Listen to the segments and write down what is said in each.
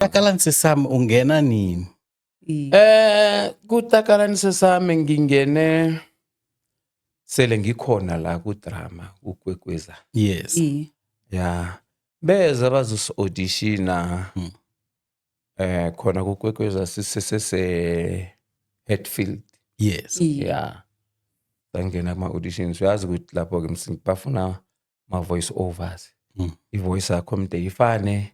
Takalanise sami ungena nini? Kutakalanise sami ngingene sele ngikhona la ku drama ukwekweza. Yes. Ya. Beza bazusi auditiona khona kukwekweza sisese Hatfield. Yes. Ya. Sangena kuma auditions uyazi ukuthi lapho ke bafuna ma voice overs. I-voice yakho mde ifane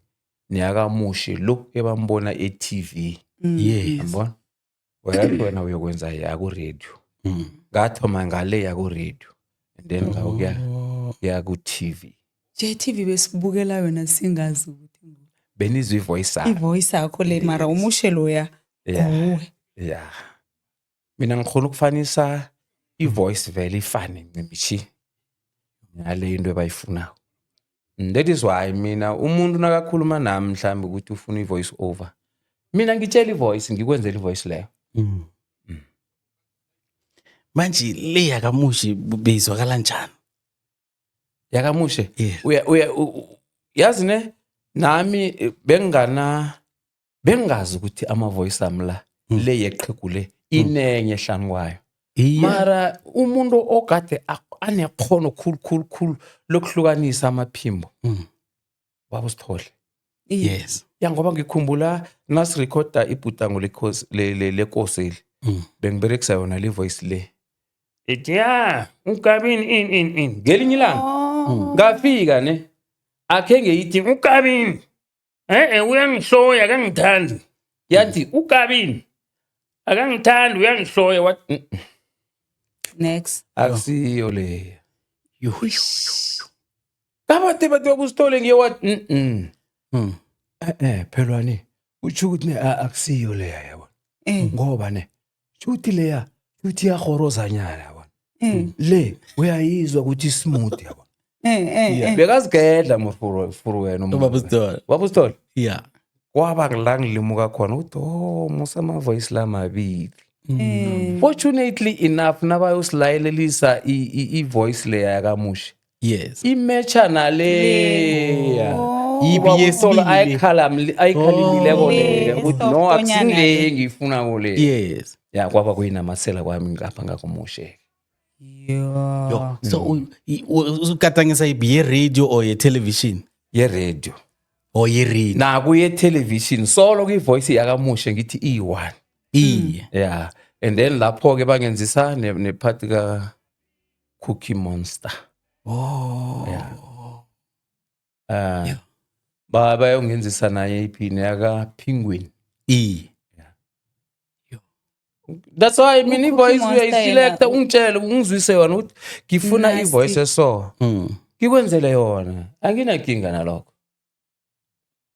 niyakamushi lo ebambona e-TV. Yes. Yabona? Wena uyokwenza ya ku radio. Ngathoma ngale ya ku radio. And then ngakuya ku TV. TV besibukela yona singazi ukuthi Benizwe ivoice yakho. ivoice yakho le mara umushe loya. Yeah. Mina ngikhona ukufanisa ivoice vele ifane ngemishi. Ngale into ebayifuna. That is why mina umuntu nakakhuluma nami mhlambe ukuthi ufuna ivoice over. Mina ngitshela ivoice ngikwenzela ivoice leyo. Manje le yakamushi bezwakala kanjani? Yakamushe. Yes. Yazi ne nami bengazi ukuthi ama voice amla le yeqhegule inenye ehlanu kwayo. Mara umuntu okade anekhono khulu lokuhlukanisa amaphimbo. Wabusithole. Yes. Yangoba ngikhumbula nasirecorda ibhutango lekoseli. Bengiberekisa yona le voice le. Etya, ukabini in. Ngelinye ilanga. Ngafika ne. Akhenge yithi ukabini. Uyangihloya akangithandi. Yathi ukabini. Akangithandi uyangihloya what? Next. Akusiyo le. Kabathe bathe ubusithole ngiye what? Phelwane. Utsho ukuthi akusiyo le yabo. Ngoba ne. Uthi leya uthi yahorozanyana yabo. Le uyayizwa ukuthi smooth yabo. Bekazigedla mfuru wena Ubabusithole. Wabusithole? Yeah. Kwaba la ngilimuka khona uthi musa ama voice la mabili. Fortunately enough nabayosilayelelisa i-voice le yakamushi. Yes. Imecha nale. Ibiyesolo ayikhalimileko le ukuthi no akusile ngifuna kule. Yes. Ya kwaba kuyinamasela kwami ngapha ngakumushe. Yo. So usugatangisa ye radio or ye television? Ye radio. Or ye radio. Na kuye television solo ku voice yakamushe ngithi E1. Yeah. And then lapho ke bangenzisa ne part ka Cookie Monster. Yeah. Baba yongenzisa naye iphini yaka Penguin. That's why mini voice uyayiselecta ungitshele ungizwise yona ukuthi ngifuna ivoice eso. Ngikwenzele yona. Anginakinga nalokho.